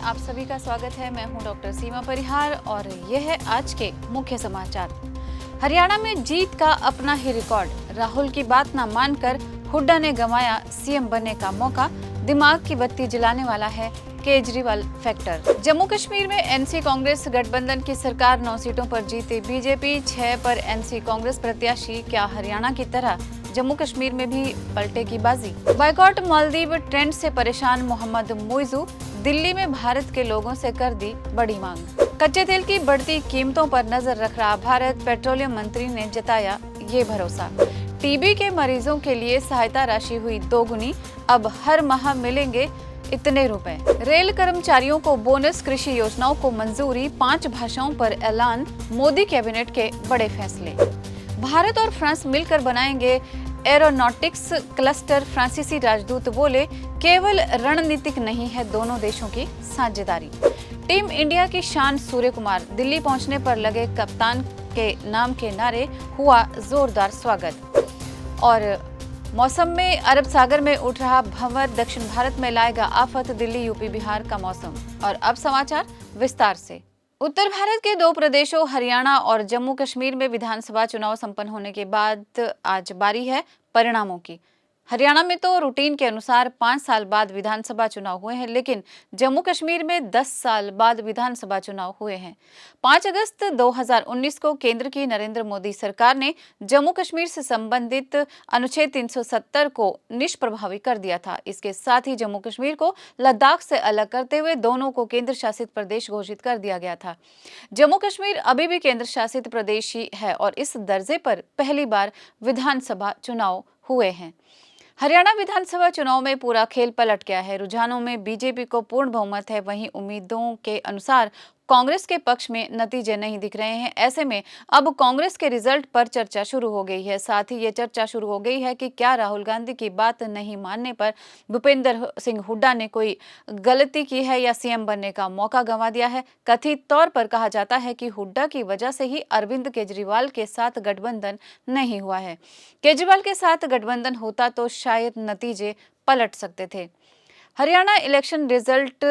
आप सभी का स्वागत है। मैं हूं डॉक्टर सीमा परिहार और यह है आज के मुख्य समाचार। हरियाणा में जीत का अपना ही रिकॉर्ड। राहुल की बात न मानकर हुड्डा ने गंवाया सीएम बनने का मौका। दिमाग की बत्ती जलाने वाला है केजरीवाल फैक्टर। जम्मू कश्मीर में एनसी कांग्रेस गठबंधन की सरकार 9 सीटों पर जीती। बीजेपी 6 पर एनसी कांग्रेस प्रत्याशी। क्या हरियाणा की तरह जम्मू कश्मीर में भी पलटेगी बाजी? बाइकॉट मालदीव ट्रेंड से परेशान मोहम्मद मुइजू। दिल्ली में भारत के लोगों से कर दी बड़ी मांग। कच्चे तेल की बढ़ती कीमतों पर नजर रख रहा भारत। पेट्रोलियम मंत्री ने जताया ये भरोसा। टीबी के मरीजों के लिए सहायता राशि हुई दोगुनी। अब हर माह मिलेंगे इतने रुपए। रेल कर्मचारियों को बोनस। कृषि योजनाओं को मंजूरी। 5 भाषाओं पर ऐलान। मोदी कैबिनेट के बड़े फैसले। भारत और फ्रांस मिलकर बनाएंगे एरोनॉटिक्स क्लस्टर। फ्रांसीसी राजदूत बोले केवल रणनीतिक नहीं है दोनों देशों की साझेदारी। टीम इंडिया की शान सूर्य कुमार। दिल्ली पहुंचने पर लगे कप्तान के नाम के नारे। हुआ जोरदार स्वागत। और मौसम में अरब सागर में उठ रहा भंवर दक्षिण भारत में लाएगा आफत। दिल्ली यूपी बिहार का मौसम। और अब समाचार विस्तार से। उत्तर भारत के 2 प्रदेशों हरियाणा और जम्मू कश्मीर में विधानसभा चुनाव संपन्न होने के बाद आज बारी है परिणामों की। हरियाणा में तो रूटीन के अनुसार 5 साल बाद विधानसभा चुनाव हुए हैं, लेकिन जम्मू कश्मीर में 10 साल बाद विधानसभा चुनाव हुए हैं। 5 अगस्त 2019 को केंद्र की नरेंद्र मोदी सरकार ने जम्मू कश्मीर से संबंधित अनुच्छेद 370 को निष्प्रभावी कर दिया था। इसके साथ ही जम्मू कश्मीर को लद्दाख से अलग करते हुए दोनों को केंद्र शासित प्रदेश घोषित कर दिया गया था। जम्मू कश्मीर अभी भी केंद्र शासित प्रदेश ही है और इस दर्जे पर पहली बार विधानसभा चुनाव हुए हैं। हरियाणा विधानसभा चुनाव में पूरा खेल पलट गया है। रुझानों में बीजेपी को पूर्ण बहुमत है, वहीं उम्मीदों के अनुसार कांग्रेस के पक्ष में नतीजे नहीं दिख रहे हैं। ऐसे में अब कांग्रेस के रिजल्ट पर चर्चा शुरू हो गई है। साथ ही ये चर्चा शुरू हो गई है कि क्या राहुल गांधी की बात नहीं मानने पर भूपेंद्र सिंह हुड्डा ने कोई गलती की है या सीएम बनने का मौका गंवा दिया है। कथित तौर पर कहा जाता है कि हुड्डा की वजह से ही अरविंद केजरीवाल के साथ गठबंधन नहीं हुआ है। केजरीवाल के साथ गठबंधन होता तो शायद नतीजे पलट सकते थे। हरियाणा इलेक्शन रिजल्ट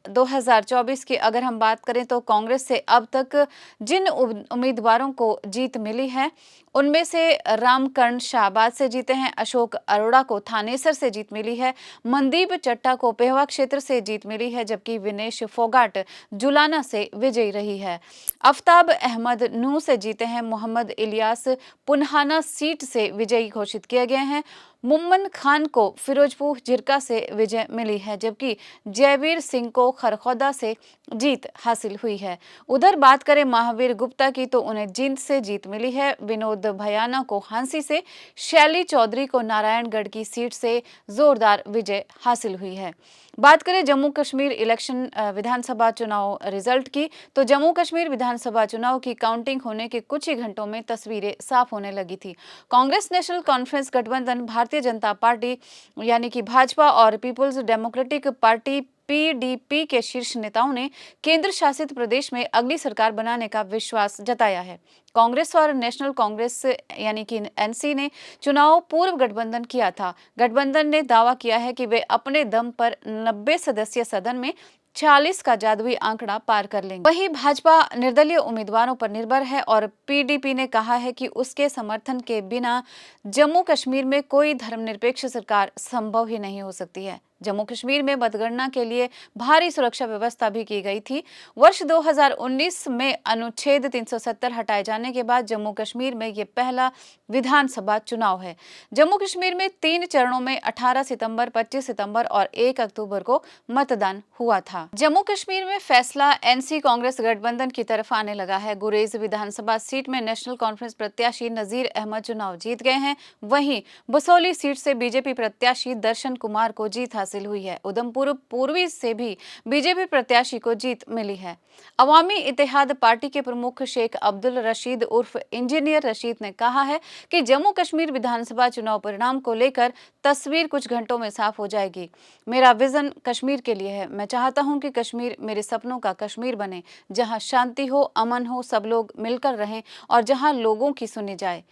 2024 की अगर हम बात करें तो कांग्रेस से अब तक जिन उम्मीदवारों को जीत मिली है उनमें से रामकरण शाहबाद से जीते हैं। अशोक अरोड़ा को थानेसर से जीत मिली है। मनदीप चट्टा को पेहवा क्षेत्र से जीत मिली है, जबकि विनेश फोगाट जुलाना से विजयी रही है। आफ्ताब अहमद नूह से जीते हैं। मोहम्मद इलियास पुन्हाना सीट से विजयी घोषित किए गए हैं। मुम्मन खान को फिरोजपुर जिरका से विजय मिली है, जबकि जयवीर सिंह को खरखौदा से जीत हासिल हुई है। उधर बात करें महावीर गुप्ता की तो उन्हें जींद से जीत मिली है। विनोद भयाना को हांसी से, शैली चौधरी को नारायणगढ़ की सीट से जोरदार विजय हासिल हुई है। बात करें जम्मू कश्मीर इलेक्शन विधानसभा चुनाव रिजल्ट की तो जम्मू कश्मीर विधानसभा चुनाव की काउंटिंग होने के कुछ ही घंटों में तस्वीरें साफ होने लगी थी। कांग्रेस नेशनल कॉन्फ्रेंस गठबंधन, भारतीय जनता पार्टी यानी कि भाजपा और पीपुल्स डेमोक्रेटिक पार्टी पीडीपी के शीर्ष नेताओं ने केंद्र शासित प्रदेश में अगली सरकार बनाने का विश्वास जताया है। कांग्रेस और नेशनल कांग्रेस यानी कि एनसी ने चुनाव पूर्व गठबंधन किया था। गठबंधन ने दावा किया है कि वे अपने दम पर 90 सदस्यीय सदन में 40 का जादुई आंकड़ा पार कर लेंगे। वहीं भाजपा निर्दलीय उम्मीदवारों पर निर्भर है और पीडीपी ने कहा है कि उसके समर्थन के बिना जम्मू कश्मीर में कोई धर्मनिरपेक्ष सरकार संभव ही नहीं हो सकती है। जम्मू कश्मीर में मतगणना के लिए भारी सुरक्षा व्यवस्था भी की गई थी। वर्ष 2019 में अनुच्छेद 370 हटाए जाने के बाद जम्मू कश्मीर में ये पहला विधानसभा चुनाव है। जम्मू कश्मीर में 3 चरणों में 18 सितंबर, 25 सितंबर और 1 अक्टूबर को मतदान हुआ था। जम्मू कश्मीर में फैसला एनसी कांग्रेस गठबंधन की तरफ आने लगा है। गुरेज विधानसभा सीट में नेशनल कॉन्फ्रेंस प्रत्याशी नजीर अहमद चुनाव जीत गए हैं। वहीं बसोली सीट से बीजेपी प्रत्याशी दर्शन कुमार को जीत हासिल हुई है। उधमपुर पूर्वी से भी बीजेपी प्रत्याशी को जीत मिली है। अवामी इत्तेहाद पार्टी के प्रमुख शेख अब्दुल रशीद उर्फ इंजीनियर रशीद ने कहा है कि जम्मू कश्मीर विधानसभा चुनाव परिणाम को लेकर तस्वीर कुछ घंटों में साफ हो जाएगी। मेरा विजन कश्मीर के लिए है। मैं चाहता हूं कि कश्मीर मेरे सपनों का कश्मीर बने, जहां शांति हो, अमन हो, सब लोग मिलकर रहें और जहां लोगों की सुनी जाए।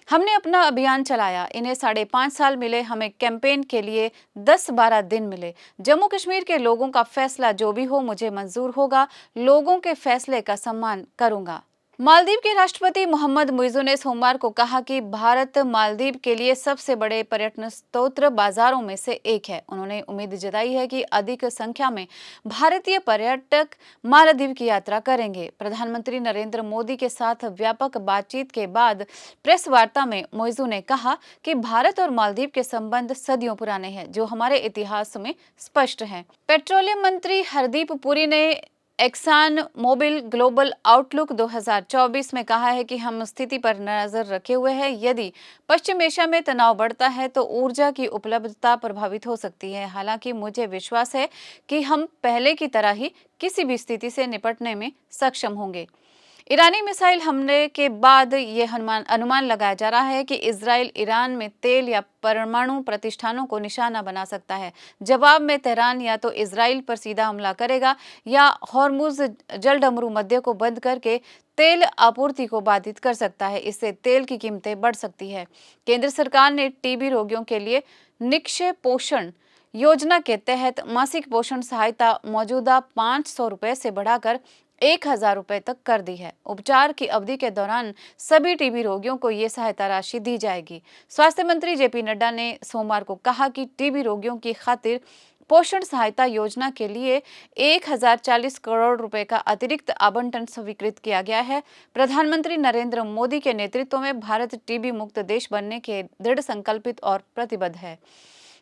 हमने अपना अभियान चलाया, इन्हें 5.5 साल मिले, हमें कैंपेन के लिए 10-12 दिन मिले। जम्मू कश्मीर के लोगों का फैसला जो भी हो मुझे मंजूर होगा, लोगों के फैसले का सम्मान करूंगा। मालदीव के राष्ट्रपति मोहम्मद मुइज़्ज़ू ने सोमवार को कहा कि भारत मालदीव के लिए सबसे बड़े पर्यटन स्रोत बाजारों में से एक है। उन्होंने उम्मीद जताई है कि अधिक संख्या में भारतीय पर्यटक मालदीव की यात्रा करेंगे। प्रधानमंत्री नरेंद्र मोदी के साथ व्यापक बातचीत के बाद प्रेस वार्ता में मुइज़्ज़ू ने कहा कि भारत और मालदीव के संबंध सदियों पुराने हैं, जो हमारे इतिहास में स्पष्ट हैं। पेट्रोलियम मंत्री हरदीप पुरी ने एक्सान मोबिल ग्लोबल आउटलुक 2024 में कहा है कि हम स्थिति पर नजर रखे हुए हैं। यदि पश्चिम एशिया में तनाव बढ़ता है तो ऊर्जा की उपलब्धता प्रभावित हो सकती है। हालांकि मुझे विश्वास है कि हम पहले की तरह ही किसी भी स्थिति से निपटने में सक्षम होंगे। ईरानी मिसाइल हमले के बाद ये अनुमान लगाया जा रहा है कि इजराइल ईरान में तेल या परमाणु प्रतिष्ठानों को निशाना बना सकता है। जवाब में तेहरान या तो इजराइल पर सीधा हमला करेगा या हॉर्मुज जलडमरू मध्य को बंद करके तेल आपूर्ति को बाधित कर सकता है। इससे तेल की कीमतें बढ़ सकती है। केंद्र सरकार ने टीबी रोगियों के लिए निक्षय पोषण योजना के तहत मासिक पोषण सहायता मौजूदा 500 रुपए से बढ़ाकर 1,000 रुपए तक कर दी है। उपचार की अवधि के दौरान सभी टीबी रोगियों को ये सहायता राशि दी जाएगी। स्वास्थ्य मंत्री जेपी नड्डा ने सोमवार को कहा कि टीबी रोगियों की खातिर पोषण सहायता योजना के लिए 1,040 करोड़ रुपए का अतिरिक्त आवंटन स्वीकृत किया गया है। प्रधानमंत्री नरेंद्र मोदी के नेतृत्व में भारत टीबी मुक्त देश बनने के दृढ़ संकल्पित और प्रतिबद्ध है।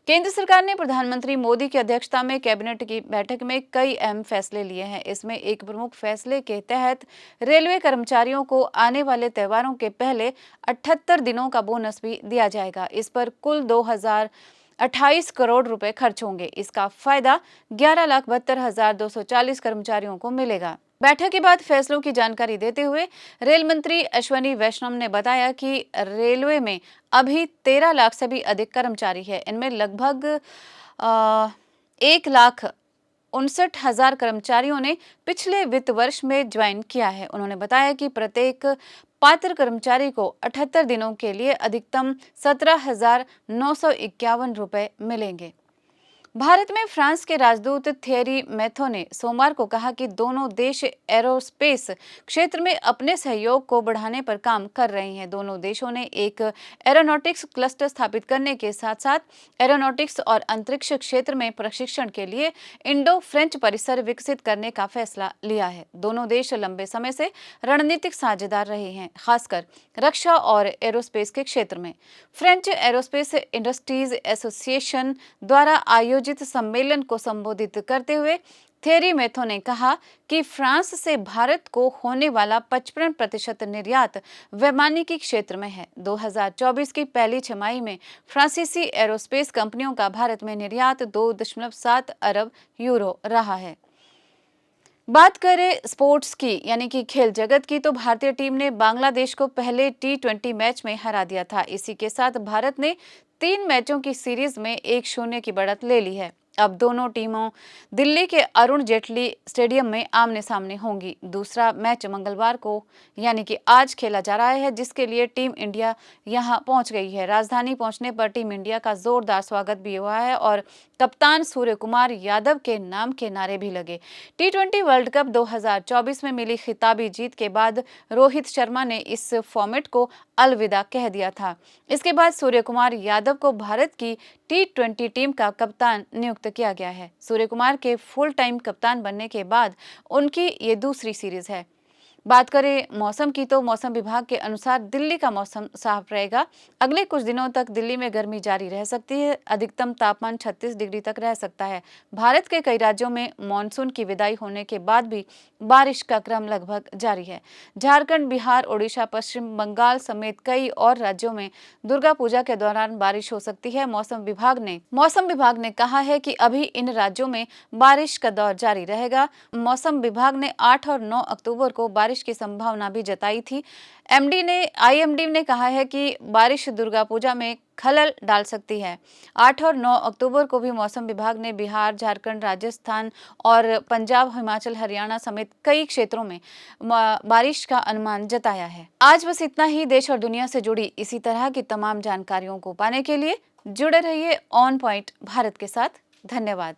केंद्र सरकार ने प्रधानमंत्री मोदी की अध्यक्षता में कैबिनेट की बैठक में कई अहम फैसले लिए हैं। इसमें एक प्रमुख फैसले के तहत रेलवे कर्मचारियों को आने वाले त्योहारों के पहले 78 दिनों का बोनस भी दिया जाएगा। इस पर कुल 2,028 करोड़ रुपए खर्च होंगे। इसका फायदा 11,72,240 कर्मचारियों को मिलेगा। बैठक के बाद फैसलों की जानकारी देते हुए रेल मंत्री अश्वनी वैष्णव ने बताया कि रेलवे में अभी 13 लाख से भी अधिक कर्मचारी है। इनमें लगभग 1,59,000 कर्मचारियों ने पिछले वित्त वर्ष में ज्वाइन किया है। उन्होंने बताया कि प्रत्येक पात्र कर्मचारी को 78 दिनों के लिए अधिकतम 17,951 रुपए मिलेंगे। भारत में फ्रांस के राजदूत थियरी मैथो ने सोमवार को कहा कि दोनों देश एरोस्पेस क्षेत्र में अपने सहयोग को बढ़ाने पर काम कर रहे हैं। दोनों देशों ने एक एरोनॉटिक्स क्लस्टर स्थापित करने के साथ साथ एरोनॉटिक्स और अंतरिक्ष क्षेत्र में प्रशिक्षण के लिए इंडो फ्रेंच परिसर विकसित करने का फैसला लिया है। दोनों देश लंबे समय से रणनीतिक साझेदार रहे हैं, खासकर रक्षा और एरोस्पेस के क्षेत्र में। फ्रेंच एरोस्पेस इंडस्ट्रीज एसोसिएशन द्वारा आयोजित सम्मेलन को संबोधित करते हुए थियरी मैथो ने कहा कि फ्रांस से भारत को होने वाला 55% निर्यात वैमानिकी क्षेत्र में है। 2024 की पहली छमाही में फ्रांसीसी एरोस्पेस कंपनियों का भारत में निर्यात 2.7 अरब यूरो रहा है। बात करें स्पोर्ट्स की यानी कि खेल जगत की, तो भारतीय टीम ने बांग्लादेश को पहले T20 मैच में हरा दिया था। इसी के साथ भारत ने 3 मैचों की सीरीज में 1-0 की बढ़त ले ली है। अब दोनों टीमों दिल्ली के अरुण जेटली स्टेडियम में आमने सामने होंगी। दूसरा मैच मंगलवार को यानी कि आज खेला जा रहा है, जिसके लिए टीम इंडिया यहां पहुंच गई है। राजधानी पहुंचने पर टीम इंडिया का जोरदार स्वागत भी हुआ है और कप्तान सूर्य कुमार यादव के नाम के नारे भी लगे। T20 वर्ल्ड कप 2024 में मिली खिताबी जीत के बाद रोहित शर्मा ने इस फॉर्मेट को अलविदा कह दिया था। इसके बाद सूर्य कुमार यादव को भारत की T20 टीम का कप्तान नियुक्त किया गया है। सूर्य कुमार के फुल टाइम कप्तान बनने के बाद उनकी ये दूसरी सीरीज है। बात करें मौसम की, तो मौसम विभाग के अनुसार दिल्ली का मौसम साफ रहेगा। अगले कुछ दिनों तक दिल्ली में गर्मी जारी रह सकती है। अधिकतम तापमान 36 डिग्री तक रह सकता है। भारत के कई राज्यों में मानसून की विदाई होने के बाद भी बारिश का क्रम लगभग जारी है। झारखंड, बिहार, ओडिशा, पश्चिम बंगाल समेत कई और राज्यों में दुर्गा पूजा के दौरान बारिश हो सकती है। मौसम विभाग ने कहा है कि अभी इन राज्यों में बारिश का दौर जारी रहेगा। मौसम विभाग ने 8 और 9 अक्टूबर को बारिश बारिश की संभावना भी जताई थी। आईएमडी ने कहा है कि बारिश दुर्गा पूजा में खलल डाल सकती है। 8 और 9 अक्टूबर को भी मौसम विभाग ने बिहार, झारखंड, राजस्थान और पंजाब, हिमाचल, हरियाणा समेत कई क्षेत्रों में बारिश का अनुमान जताया है। आज बस इतना ही। देश और दुनिया से जुड़ी इसी तरह की तमाम जानकारियों को पाने के लिए जुड़े रहिए ऑन पॉइंट भारत के साथ। धन्यवाद।